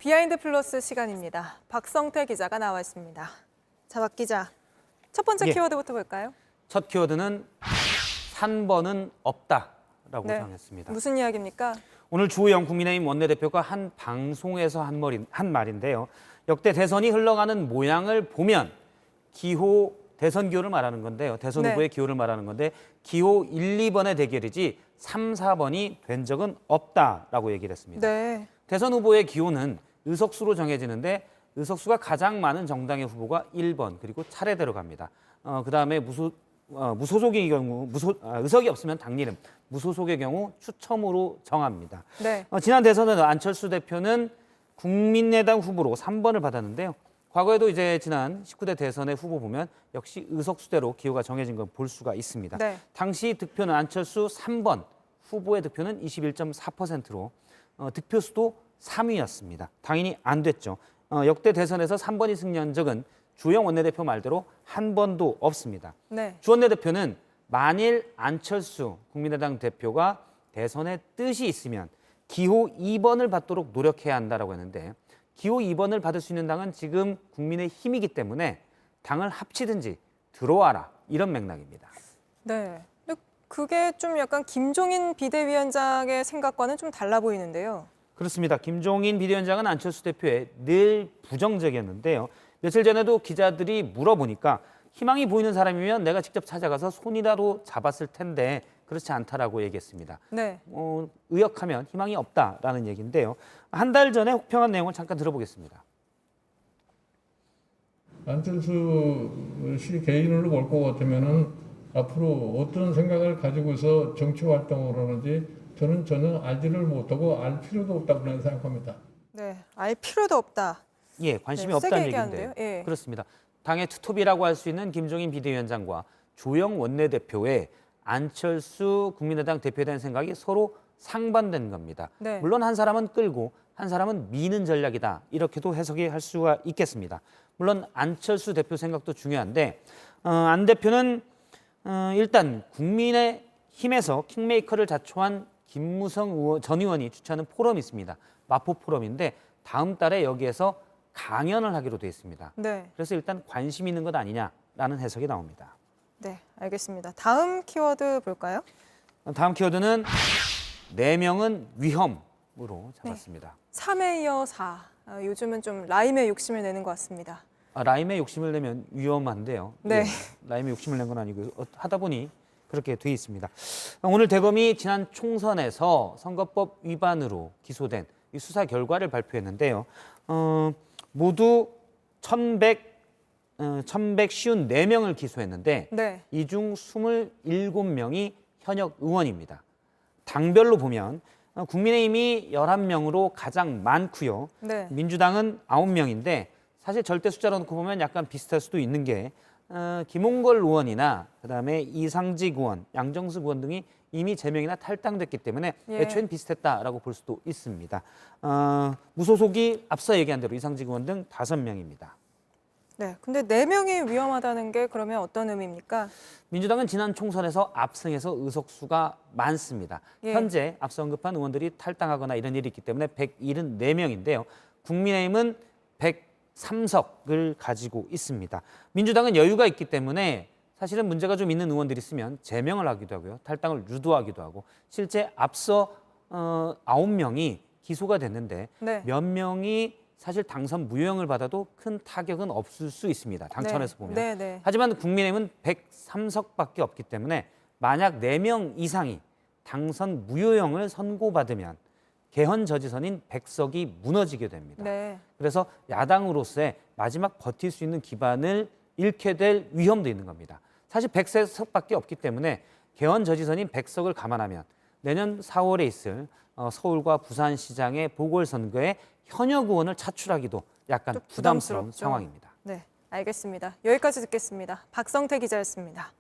비하인드 플러스 시간입니다. 박성태 기자가 나와 있습니다. 자, 박 기자, 첫 번째 키워드부터 볼까요? 첫 키워드는 3번은 없다라고 네. 정했습니다. 무슨 이야기입니까? 오늘 주호영 국민의힘 원내대표가 한 방송에서 한 말인데요. 역대 대선이 흘러가는 모양을 보면 기호 대선 기호를 말하는 건데요. 대선 네. 후보의 기호를 말하는 건데 기호 1, 2번의 대결이지 3, 4번이 된 적은 없다라고 얘기를 했습니다. 네. 대선 후보의 기호는 의석수로 정해지는데 의석수가 가장 많은 정당의 후보가 1번 그리고 차례대로 갑니다. 그다음에 무소속의 경우 의석이 없으면 당 이름, 무소속의 경우 추첨으로 정합니다. 네. 지난 대선에는 안철수 대표는 국민의당 후보로 3번을 받았는데요. 과거에도 이제 지난 19대 대선의 후보 보면 역시 의석수대로 기호가 정해진 걸 볼 수가 있습니다. 네. 당시 득표는 안철수 3번, 후보의 득표는 21.4%로 득표수도 3위였습니다. 당연히 안 됐죠. 역대 대선에서 3번이 승리한 적은 주호영 원내대표 말대로 한 번도 없습니다. 네. 주 원내대표는 만일 안철수 국민의당 대표가 대선에 뜻이 있으면 기호 2번을 받도록 노력해야 한다라고 했는데 기호 2번을 받을 수 있는 당은 지금 국민의힘이기 때문에 당을 합치든지 들어와라 이런 맥락입니다. 네. 근데 그게 좀 약간 김종인 비대위원장의 생각과는 좀 달라 보이는데요. 그렇습니다. 김종인 비대위원장은 안철수 대표에 늘 부정적이었는데요. 며칠 전에도 기자들이 물어보니까 희망이 보이는 사람이면 내가 직접 찾아가서 손이라도 잡았을 텐데 그렇지 않다라고 얘기했습니다. 네. 의역하면 희망이 없다라는 얘기인데요. 한 달 전에 혹평한 내용을 잠깐 들어보겠습니다. 안철수 씨 개인으로 볼 것 같으면은 앞으로 어떤 생각을 가지고서 정치 활동을 하는지 저는 전혀 알지를 못하고 알 필요도 없다고 저는 생각합니다. 네. 알 필요도 없다. 예, 관심이 네, 없다는 세게 얘기인데 얘기하는데요. 예. 그렇습니다. 당의 투톱이라고 할 수 있는 김종인 비대위원장과 주호영 원내대표의 안철수 국민의당 대표에 대한 생각이 서로 상반된 겁니다. 네. 물론 한 사람은 끌고 한 사람은 미는 전략이다. 이렇게도 해석이 할 수가 있겠습니다. 물론 안철수 대표 생각도 중요한데 안 대표는 일단 국민의힘에서 킹메이커를 자초한 김무성 전 의원이 주최하는 포럼이 있습니다. 마포 포럼인데 다음 달에 여기에서 강연을 하기로 돼 있습니다. 네. 그래서 일단 관심 있는 것 아니냐라는 해석이 나옵니다. 네. 알겠습니다. 다음 키워드 볼까요? 다음 키워드는 4명은 위험으로 잡았습니다. 3에 이어 4. 요즘은 좀 라임에 욕심을 내는 것 같습니다. 라임에 욕심을 내면 위험한데요. 네. 예, 라임에 욕심을 낸 건 아니고 하다 보니 그렇게 돼 있습니다. 오늘 대검이 지난 총선에서 선거법 위반으로 기소된 이 수사 결과를 발표했는데요. 모두 1,154명을 기소했는데 네. 이 중 27명이 현역 의원입니다. 당별로 보면 국민의힘이 11명으로 가장 많고요. 네. 민주당은 9명인데 사실 절대 숫자로 놓고 보면 약간 비슷할 수도 있는 게 김홍걸 의원이나 그다음에 이상직 의원, 양정숙 의원 등이 이미 제명이나 탈당됐기 때문에 예. 애초엔 비슷했다라고 볼 수도 있습니다. 무소속이 앞서 얘기한 대로 이상직 의원 등 5명입니다. 네. 근데 4명이 위험하다는 게 그러면 어떤 의미입니까? 민주당은 지난 총선에서 압승해서 의석수가 많습니다. 예. 현재 앞서 언급한 의원들이 탈당하거나 이런 일이 있기 때문에 174명인데요. 국민의힘은 103석을 가지고 있습니다. 민주당은 여유가 있기 때문에 사실은 문제가 좀 있는 의원들이 있으면 제명을 하기도 하고요. 탈당을 유도하기도 하고 실제 앞서 9명이 기소가 됐는데 네. 몇 명이 사실 당선 무효형을 받아도 큰 타격은 없을 수 있습니다. 당천에서 보면. 네, 네. 하지만 국민의힘은 103석밖에 없기 때문에 만약 4명 이상이 당선 무효형을 선고받으면 개헌 저지선인 100석이 무너지게 됩니다. 네. 그래서 야당으로서의 마지막 버틸 수 있는 기반을 잃게 될 위험도 있는 겁니다. 사실 103석밖에 없기 때문에 개헌 저지선인 100석을 감안하면 내년 4월에 있을 서울과 부산시장의 보궐선거에 현역 의원을 차출하기도 약간 좀 부담스러운 부담스럽죠. 상황입니다. 네. 알겠습니다. 여기까지 듣겠습니다. 박성태 기자였습니다.